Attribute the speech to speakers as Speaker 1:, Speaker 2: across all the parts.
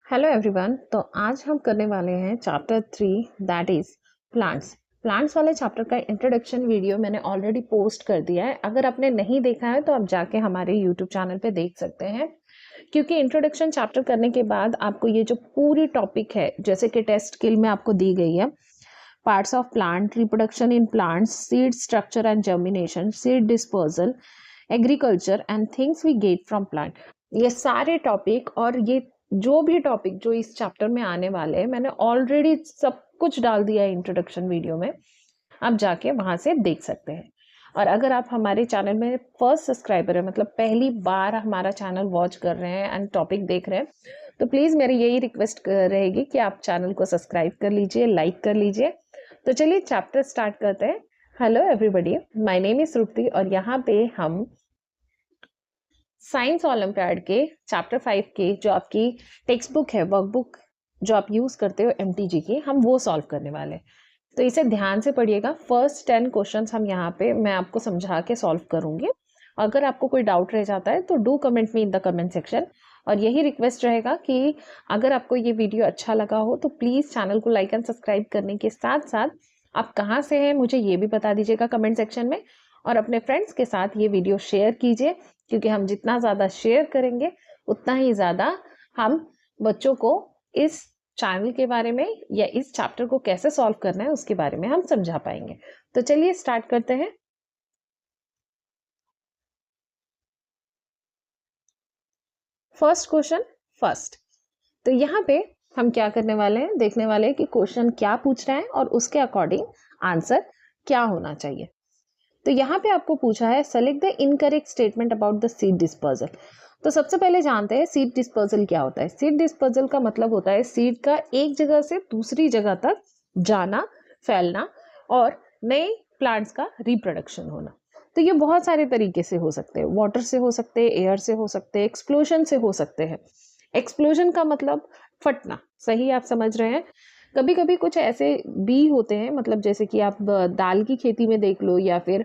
Speaker 1: Hello everyone. तो आज हम करने वाले हैं chapter 3 that is plants. Plants वाले चैप्टर का इंट्रोडक्शन वीडियो मैंने ऑलरेडी पोस्ट कर दिया है। अगर आपने नहीं देखा है तो आप जाके हमारे यूट्यूब चैनल पे देख सकते हैं, क्योंकि इंट्रोडक्शन चैप्टर करने के बाद आपको ये जो पूरी टॉपिक है, जैसे कि टेस्ट किल में आपको दी गई है, parts of plant, reproduction in plants, seed structure and germination, seed dispersal, agriculture and things we get from plant, ये सारे टॉपिक और ये जो भी टॉपिक जो इस चैप्टर में आने वाले हैं मैंने ऑलरेडी सब कुछ डाल दिया है इंट्रोडक्शन वीडियो में। आप जाके वहां से देख सकते हैं। और अगर आप हमारे चैनल में फर्स्ट सब्सक्राइबर है, मतलब पहली बार हमारा चैनल वॉच कर रहे हैं एंड टॉपिक देख रहे हैं, तो प्लीज़ मेरी यही रिक्वेस्ट रहेगी कि आप चैनल को सब्सक्राइब कर लीजिए, लाइक कर लीजिए। तो चलिए चैप्टर स्टार्ट करते हैं। Hello everybody, my name is Shruti और यहाँ पे हम साइंस ओलंपियाड के चैप्टर 5 के जो आपकी टेक्स्ट बुक है, वर्कबुक जो आप यूज़ करते हो एमटीजी की, हम वो सॉल्व करने वाले हैं। तो इसे ध्यान से पढ़िएगा। फर्स्ट 10 क्वेश्चंस हम यहाँ पे मैं आपको समझा के सॉल्व करूँगी। अगर आपको कोई डाउट रह जाता है तो do comment me in the comment section. और यही रिक्वेस्ट रहेगा कि अगर आपको ये वीडियो अच्छा लगा हो तो प्लीज़ चैनल को लाइक एंड सब्सक्राइब करने के साथ साथ आप कहाँ से हैं मुझे ये भी बता दीजिएगा कमेंट सेक्शन में। और अपने फ्रेंड्स के साथ ये वीडियो शेयर कीजिए, क्योंकि हम जितना ज़्यादा शेयर करेंगे उतना ही ज़्यादा हम बच्चों को इस चैनल के बारे में या इस चैप्टर को कैसे सॉल्व करना है उसके बारे में हम समझा पाएंगे। तो चलिए स्टार्ट करते हैं। First question first. तो यहाँ पे हम क्या करने वाले हैं, देखने वाले हैं कि क्वेश्चन क्या पूछ रहा है और उसके अकॉर्डिंग आंसर क्या होना चाहिए। तो यहाँ पे आपको पूछा है select the incorrect statement about the seed dispersal. तो सबसे पहले जानते हैं सीड डिस्पर्सल क्या होता है। सीड डिस्पर्सल का मतलब होता है सीड का एक जगह से दूसरी जगह तक जाना, फैलना और नए प्लांट्स का रिप्रोडक्शन होना। तो ये बहुत सारे तरीके से हो सकते हैं, वाटर से हो सकते हैं, एयर से हो सकते हैं, एक्सप्लोजन से हो सकते हैं। एक्सप्लोजन का मतलब फटना, सही आप समझ रहे हैं। कभी कभी कुछ ऐसे भी होते हैं, मतलब जैसे कि आप दाल की खेती में देख लो या फिर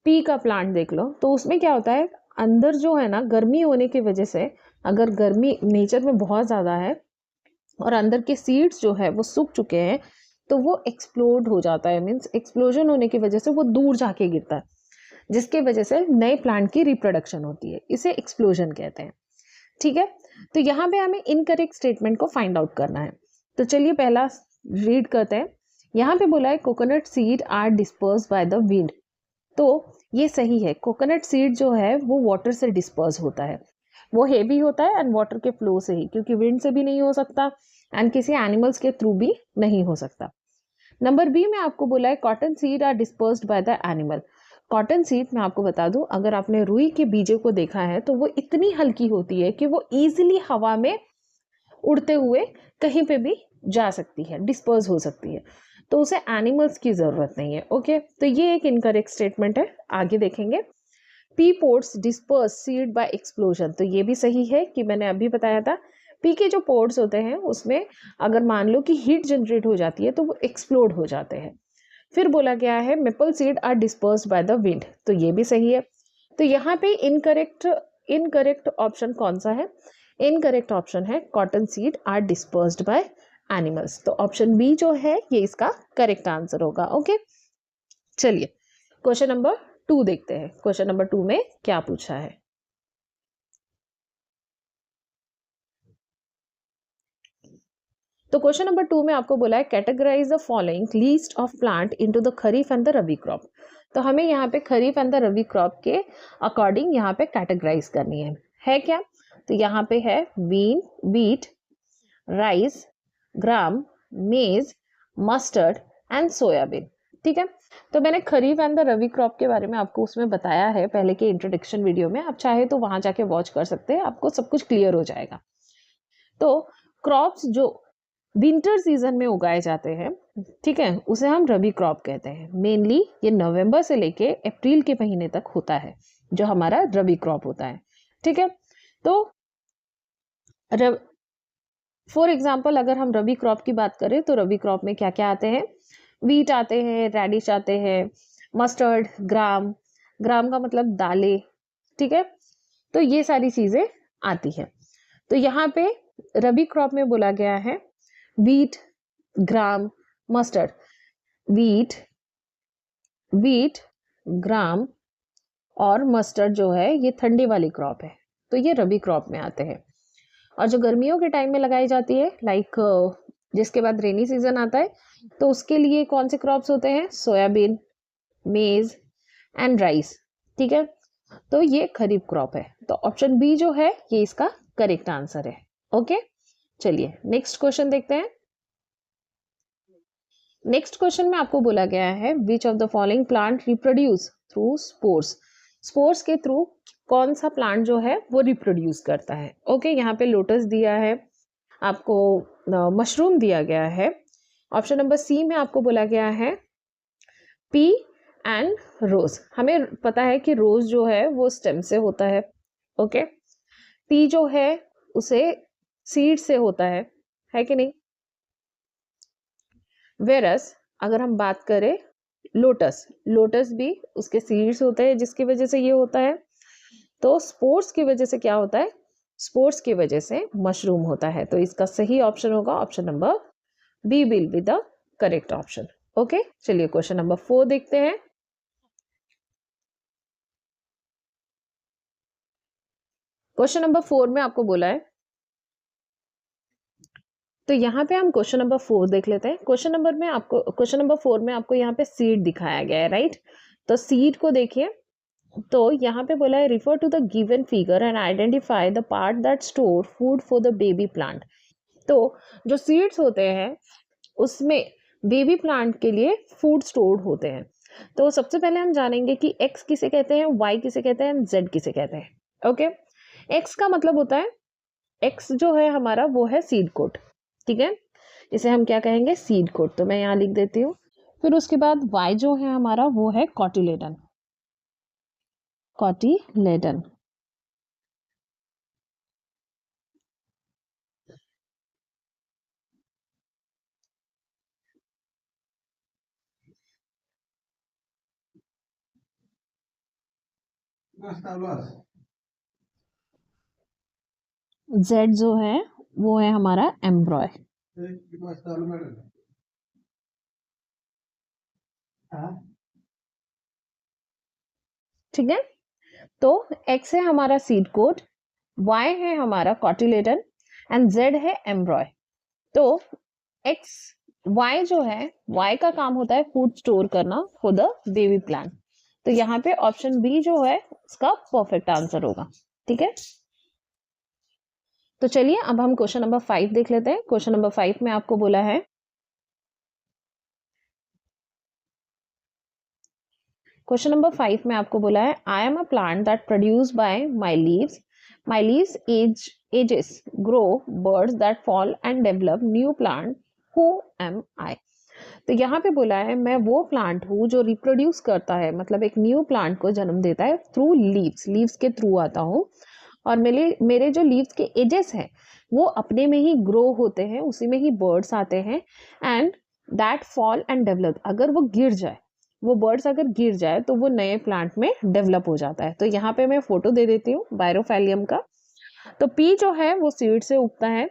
Speaker 1: पी का प्लांट देख लो, तो उसमें क्या होता है, अंदर जो है ना गर्मी होने की वजह से, अगर गर्मी नेचर में बहुत ज़्यादा है और अंदर के सीड्स जो है वो सूख चुके हैं, तो वो एक्सप्लोड हो जाता है। मीन्स एक्सप्लोजन होने की वजह से वो दूर जाके गिरता है, जिसके वजह से नए प्लांट की रिप्रोडक्शन होती है। इसे एक्सप्लोजन कहते हैं। ठीक है, तो यहाँ पे हमें इनकरेक्ट स्टेटमेंट को फाइंड आउट करना है। तो चलिए पहला रीड करते हैं। यहाँ पे बोला है coconut seed are disperse by the wind. तो ये सही है, कोकोनट सीड जो है वो वाटर से डिस्पर्स होता है, वो हेवी होता है एंड वाटर के फ्लो से ही, क्योंकि विंड से भी नहीं हो सकता एंड किसी एनिमल्स के थ्रू भी नहीं हो सकता। नंबर बी में आपको बोला है cotton seed are dispersed by the animal. Cotton seed मैं आपको बता दूं, अगर आपने रुई के बीजों को देखा है तो वो इतनी हल्की होती है कि वो इजीली हवा में उड़ते हुए कहीं पे भी जा सकती है, डिस्पर्स हो सकती है, तो उसे एनिमल्स की जरूरत नहीं है। ओके, तो ये एक इनकरेक्ट स्टेटमेंट है। आगे देखेंगे, P ports disperse seed bye explosion. तो ये भी सही है कि मैंने अभी बताया था, पी के जो पोर्ट्स होते हैं उसमें अगर मान लो कि हीट जनरेट हो जाती है तो वो एक्सप्लोड हो जाते हैं। फिर बोला गया है maple seed are dispersed by the wind. तो ये भी सही है। तो यहाँ पे इनकरेक्ट इनकरेक्ट ऑप्शन कौन सा है? इनकरेक्ट ऑप्शन है cotton seed are dispersed by animals. तो ऑप्शन बी जो है ये इसका करेक्ट आंसर होगा। ओके, चलिए क्वेश्चन नंबर 2 देखते हैं। क्वेश्चन नंबर 2 में क्या पूछा है। तो क्वेश्चन नंबर 2 में आपको बोला है categorise the following list of plant into the kharif and the rabi crop. तो हमें यहाँ पे kharif and the rabi crop के अकॉर्डिंग यहाँ पे कैटेगराइज करनी है क्या? तो यहाँ पे है बीन, बीट, राइस, ग्राम, मेज, मस्टर्ड एंड सोयाबीन। ठीक है, तो मैंने खरीफ एंड द रबी क्रॉप के बारे में आपको उसमें बताया है पहले के इंट्रोडक्शन वीडियो में, आप चाहे तो वहां जाके वॉच कर सकते हैं, आपको सब कुछ क्लियर हो जाएगा। तो क्रॉप्स जो विंटर सीजन में उगाए जाते हैं, ठीक है, उसे हम रबी क्रॉप कहते हैं। मेनली ये नवंबर से लेके अप्रैल के महीने तक होता है जो हमारा रबी क्रॉप होता है। ठीक है, तो फॉर एग्जाम्पल अगर हम रबी क्रॉप की बात करें तो रबी क्रॉप में क्या क्या आते हैं? वीट आते हैं, रेडिश आते हैं, मस्टर्ड, ग्राम, ग्राम का मतलब दालें। ठीक है, तो ये सारी चीजें आती है। तो यहाँ पे रबी क्रॉप में बोला गया है वीट, ग्राम, मस्टर्ड। वीट, ग्राम और मस्टर्ड जो है ये ठंडी वाली क्रॉप है, तो ये रबी क्रॉप में आते हैं। और जो गर्मियों के टाइम में लगाई जाती है, लाइक जिसके बाद रेनी सीजन आता है, तो उसके लिए कौन से क्रॉप्स होते हैं? सोयाबीन, मेज एंड राइस। ठीक है, तो ये खरीफ क्रॉप है। तो ऑप्शन बी जो है ये इसका करेक्ट आंसर है। ओके, चलिए नेक्स्ट क्वेश्चन देखते हैं। नेक्स्ट क्वेश्चन में आपको बोला गया है which of the following plant reproduce through spores. Spores के थ्रू कौन सा प्लांट जो है वो रिप्रोड्यूस करता है? ओके, यहाँ पे लोटस दिया है आपको, मशरूम दिया गया है। ऑप्शन नंबर सी में आपको बोला गया है पी एंड रोज। हमें पता है कि रोज जो है वो स्टेम से होता है। ओके, पी जो है उसे सीड से होता है कि नहीं? वेरस अगर हम बात करें लोटस, लोटस भी उसके सीड्स होते हैं जिसकी वजह से ये होता है। तो स्पोर्स की वजह से क्या होता है? स्पोर्स की वजह से मशरूम होता है। तो इसका सही ऑप्शन होगा option number B will be the correct option. Okay, चलिए क्वेश्चन नंबर 4 देखते हैं। क्वेश्चन नंबर 4 में आपको बोला है, तो यहाँ पे हम क्वेश्चन नंबर 4 देख लेते हैं। क्वेश्चन नंबर 4 में आपको यहाँ पे सीड दिखाया गया है, राइट? तो सीड को देखिए, तो यहाँ पे बोला है refer to the given figure and identify the part that store food for the baby plant. तो जो सीड्स होते हैं उसमें बेबी प्लांट के लिए फूड स्टोर्ड होते हैं। तो सबसे पहले हम जानेंगे कि एक्स किसे कहते हैं, वाई किसे कहते हैं, जेड किसे कहते हैं। ओके, एक्स का मतलब होता है, एक्स जो है हमारा वो है सीड कोट। ठीक है, इसे हम क्या कहेंगे? Seed coat. तो मैं यहाँ लिख देती हूँ। फिर उसके बाद वाई जो है हमारा वो है कॉटिलेडन। कॉटिलेडन। जेड जो है वो है हमारा एम्ब्रॉय। ठीक है, तो एक्स है हमारा सीड कोट, वाई है हमारा कॉटिलेडन एंड जेड है एम्ब्रॉय। तो एक्स, वाई जो है, वाई का काम होता है फूड स्टोर करना फॉर द बेबी प्लांट। तो यहाँ पे ऑप्शन बी जो है उसका परफेक्ट आंसर होगा। ठीक है, तो चलिए अब हम क्वेश्चन नंबर 5 देख लेते हैं। क्वेश्चन नंबर 5 में आपको बोला है, क्वेश्चन नंबर 5 में आपको बोला है I am a plant that produce by my leaves edges grow birds that fall and develop new plant, who am I. तो यहाँ पे बोला है मैं वो प्लांट हूँ जो रिप्रोड्यूस करता है, मतलब एक न्यू प्लांट को जन्म देता है थ्रू लीव्स के थ्रू आता हूँ। और मेरे जो लीव्स के एजेस हैं वो अपने में ही ग्रो होते हैं, उसी में ही बर्ड्स आते हैं। And that fall and develop, अगर वो गिर जाए, वो बर्ड्स अगर गिर जाए तो वो नए प्लांट में डेवलप हो जाता है। तो यहाँ पे मैं फोटो दे देती हूँ बायरोफैलियम का। तो पी जो है वो सीड से उगता है,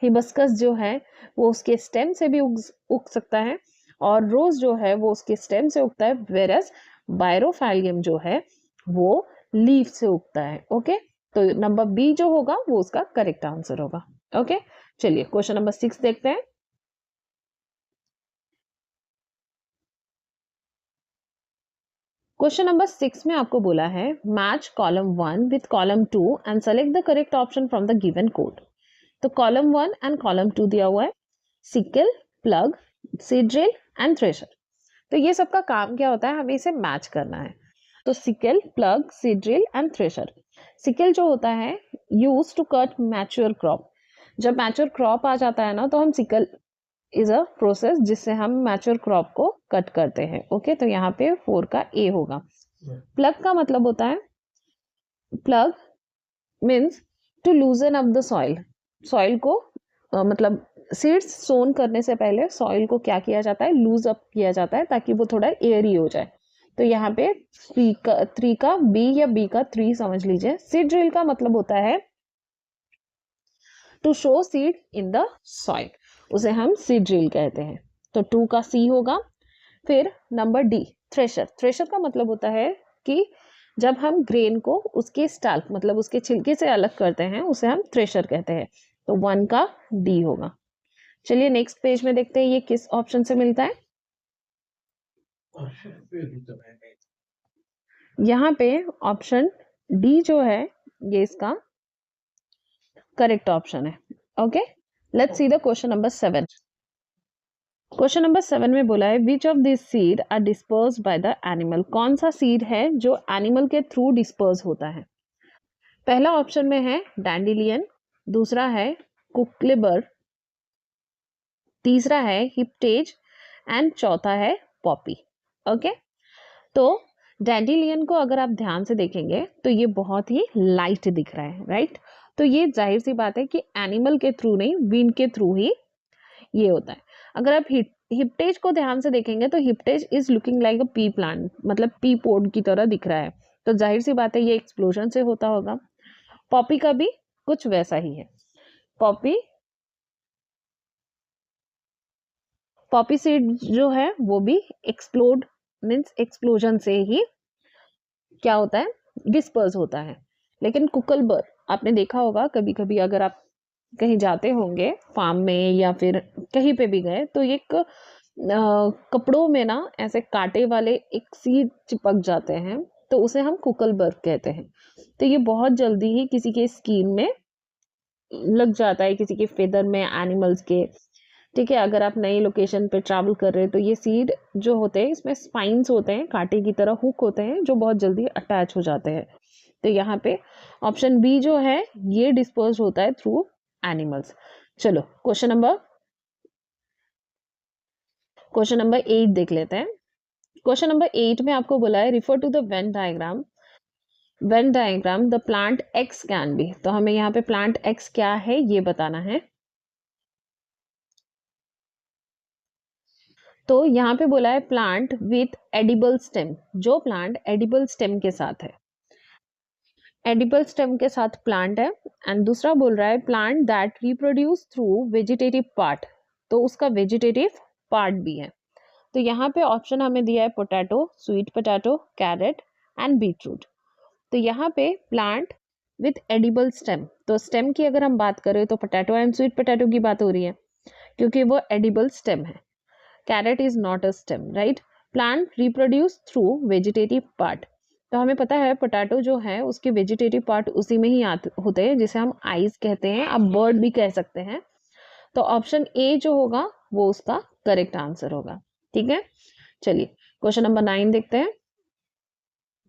Speaker 1: हिबिस्कस जो है वो उसके स्टेम से भी उग सकता है, और रोज जो है वो उसके स्टेम से उगता है, वेरस बायरोफैलियम जो है वो लीफ से उगता है। ओके, तो नंबर बी जो होगा वो उसका करेक्ट आंसर होगा। ओके, चलिए क्वेश्चन नंबर 6 देखते हैं। क्वेश्चन नंबर 6 में आपको बोला है match column 1 with column 2 and select the correct option from the given code. तो कॉलम 1 एंड कॉलम 2 दिया हुआ है, sickle, plough, seed drill and thresher. तो ये सबका काम क्या होता है? हमें इसे मैच करना है। तो sickle, plough, seed drill and thresher. Sickle जो होता है use to cut mature crop. जब मैच्योर क्रॉप आ जाता है ना तो हम सिकल इज अ प्रोसेस जिससे हम मैच्योर क्रॉप को कट करते हैं। ओके, तो यहाँ पे 4 का ए होगा। प्लग का मतलब होता है, plough means to loosen up the soil. Soil को मतलब सीड्स सोन करने से पहले सॉइल को क्या किया जाता है? लूज अप किया जाता है ताकि वो थोड़ा एयरी हो जाए। तो यहाँ पे 3 का बी या बी का 3 समझ लीजिए। सीड ड्रिल का मतलब होता है to sow seed in the soil, उसे हम सीड ड्रिल कहते हैं। तो 2 का सी होगा। फिर नंबर डी, थ्रेशर। थ्रेशर का मतलब होता है कि जब हम ग्रेन को उसके स्टाल्क मतलब उसके छिलके से अलग करते हैं उसे हम थ्रेशर कहते हैं। तो 1 का डी होगा। चलिए नेक्स्ट पेज में देखते हैं ये किस ऑप्शन से मिलता है। यहाँ पे ऑप्शन डी जो है ये इसका करेक्ट ऑप्शन है। Okay, let's see the question number 7। Question number 7 में बोला है which of this seed are disperse by the animal. कौन सा सीड है जो एनिमल के थ्रू डिस्पर्स होता है। पहला ऑप्शन में है डैंडिलियन, दूसरा है कुकलेबर, तीसरा है हिप्टेज एंड चौथा है पॉपी। ओके, तो डैंडिलियन को अगर आप ध्यान से देखेंगे तो ये बहुत ही लाइट दिख रहा है, राइट। तो ये जाहिर सी बात है कि एनिमल के थ्रू नहीं, विंड के थ्रू ही ये होता है। अगर आप हिप्टेज को ध्यान से देखेंगे तो hiptage is looking like a pea plant, मतलब पी पोड की तरह दिख रहा है। तो जाहिर सी बात है ये एक्सप्लोजन से होता होगा। पॉपी का भी कुछ वैसा ही है। पॉपी सीड जो है वो भी एक्सप्लोड मीन्स एक्सप्लोजन से ही क्या होता है, डिस्पर्स होता है। लेकिन कुकलबर आपने देखा होगा कभी कभी, अगर आप कहीं जाते होंगे फार्म में या फिर कहीं पे भी गए तो एक कपड़ों में ना ऐसे कांटे वाले एक सीड चिपक जाते हैं, तो उसे हम कुकलबर कहते हैं। तो ये बहुत जल्दी ही किसी के स्किन में लग जाता है, किसी के फेदर में, एनिमल्स के। ठीक है, अगर आप नई लोकेशन पे ट्रैवल कर रहे हैं तो ये सीड जो होते हैं इसमें स्पाइंस होते हैं, कांटे की तरह हुक होते हैं जो बहुत जल्दी अटैच हो जाते हैं। तो यहाँ पे ऑप्शन बी जो है ये डिस्पोज होता है थ्रू एनिमल्स। चलो क्वेश्चन नंबर 8 देख लेते हैं। क्वेश्चन नंबर 8 में आपको बोला है refer to the Venn diagram the plant X can be. तो हमें यहाँ पे प्लांट एक्स क्या है ये बताना है। तो यहाँ पे बोला है प्लांट विथ एडिबल स्टेम, जो प्लांट एडिबल स्टेम के साथ है, एडिबल स्टेम के साथ प्लांट है। एंड दूसरा बोल रहा है plant that reproduce through vegetative part, तो उसका वेजिटेटिव पार्ट भी है। तो यहाँ पे ऑप्शन हमें दिया है potato, sweet potato, carrot and beetroot. तो यहाँ पे प्लांट विथ एडिबल स्टेम, तो स्टेम की अगर हम बात करें तो पोटैटो एंड स्वीट पोटैटो की बात हो रही है क्योंकि वो एडिबल स्टेम है। Carrot is not a stem, right. Plant reproduce through vegetative part, तो हमें पता है पोटैटो जो है उसके वेजिटेटिव पार्ट उसी में ही होते हैं जिसे हम आइज कहते हैं, अब बर्ड भी कह सकते हैं। तो ऑप्शन ए जो होगा वो उसका करेक्ट आंसर होगा। ठीक है, चलिए क्वेश्चन नंबर 9 देखते हैं।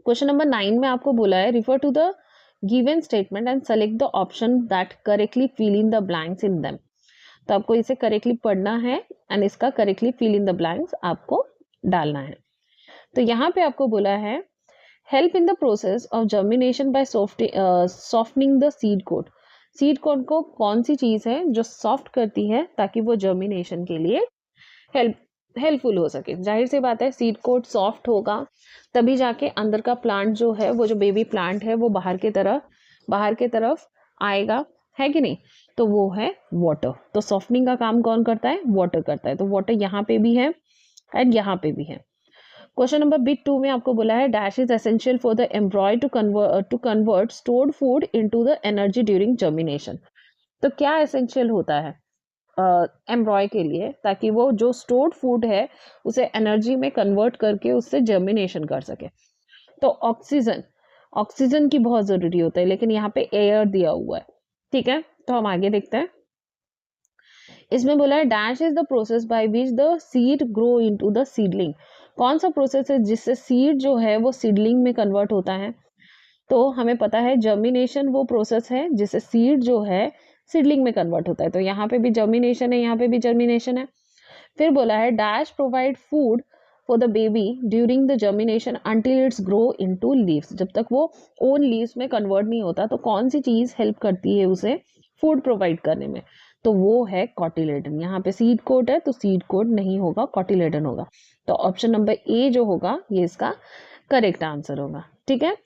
Speaker 1: क्वेश्चन नंबर 9 में आपको बोला है refer to the given statement and select the option that correctly fill in the blanks in them. तो आपको इसे करेक्टली पढ़ना है एंड इसका correctly fill in the blanks आपको डालना है। तो यहाँ पे आपको बोला है help in the process of germination by softening the seed coat. Seed coat को कौन सी चीज है जो सॉफ्ट करती है ताकि वो जर्मिनेशन के लिए हेल्पफुल हो सके। जाहिर सी बात है सीड कोट सॉफ्ट होगा तभी जाके अंदर का प्लांट जो है, वो जो बेबी प्लांट है वो बाहर के तरफ आएगा, है कि नहीं। तो वो है वाटर। तो सॉफ्टनिंग का काम कौन करता है, वाटर करता है। तो वाटर यहाँ पे भी है एंड यहाँ पे भी है। क्वेश्चन नंबर बिट 2 में आपको बोला है dash is essential for the embryo to convert stored food into the energy during germination. तो क्या एसेंशियल होता है एम्ब्रॉय के लिए ताकि वो जो स्टोर्ड फूड है उसे एनर्जी में कन्वर्ट करके उससे जर्मिनेशन कर सके। तो ऑक्सीजन की बहुत जरूरी होता है, लेकिन यहाँ पे एयर दिया हुआ है। ठीक है, तो हम आगे देखते हैं। इसमें बोला है dash is the process by which the seed grow into the seedling. कौन सा प्रोसेस है जिससे सीड जो है वो सीडलिंग में कन्वर्ट होता है। तो हमें पता है जर्मिनेशन वो प्रोसेस है जिससे सीड जो है सीडलिंग में कन्वर्ट होता है। तो यहाँ पे भी जर्मिनेशन है, यहाँ पे भी जर्मिनेशन है। फिर बोला है dash provide food for the baby during the germination until it's grow into leaves. जब तक वो ओन लीव्स में कन्वर्ट नहीं होता तो कौन सी चीज हेल्प करती है उसे फूड प्रोवाइड करने में। तो वो है कॉटिलेडन। यहाँ पे सीड कोट है तो सीड कोट नहीं होगा, कॉटिलेडन होगा। तो ऑप्शन नंबर ए जो होगा ये इसका करेक्ट आंसर होगा। ठीक है,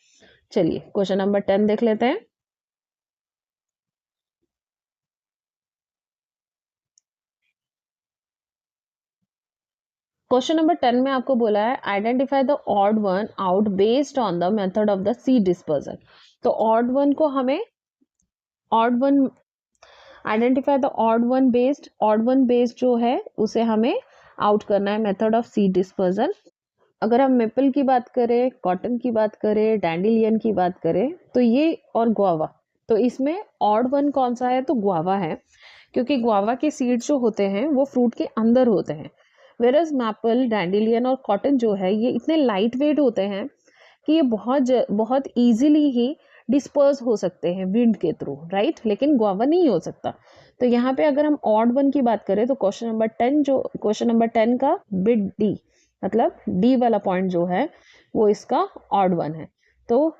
Speaker 1: चलिए क्वेश्चन नंबर 10 देख लेते हैं। क्वेश्चन नंबर 10 में आपको बोला है identify the odd one out based on the method of the seed dispersal. तो ऑड वन को हमें odd one identify the odd one based जो है उसे हमें आउट करना है मेथड ऑफ सीड डिस्पर्सल। अगर हम मेपल की बात करें, कॉटन की बात करें, डैंडिलियन की बात करें, तो ये और गुआवा, तो इसमें ऑड वन कौन सा है? तो गुआवा है, क्योंकि गुआवा के सीड जो होते हैं वो फ्रूट के अंदर होते हैं। वेरस मैपल, डैंडिलियन और कॉटन जो है ये इतने लाइट वेट होते हैं कि ये बहुत ईजिली ही डिस्पर्स हो सकते हैं विंड के थ्रू, राइट, लेकिन गुआवा नहीं हो सकता। तो यहाँ पे अगर हम ऑड वन की बात करें तो क्वेश्चन नंबर 10 का बिट डी, मतलब डी वाला पॉइंट जो है वो इसका ऑड वन है। तो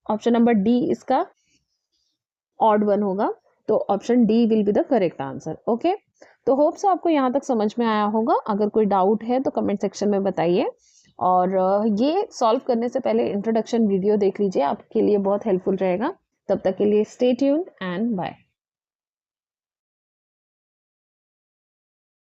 Speaker 1: ऑप्शन नंबर डी इसका ऑड वन होगा। तो option D will be the correct answer. Okay, तो होप सो आपको यहाँ तक समझ में आया होगा। अगर कोई डाउट है तो कमेंट सेक्शन में बताइए, और ये सॉल्व करने से पहले इंट्रोडक्शन वीडियो देख लीजिए, आपके लिए बहुत हेल्पफुल रहेगा। तब तक के लिए स्टे ट्यून्ड एंड बाय।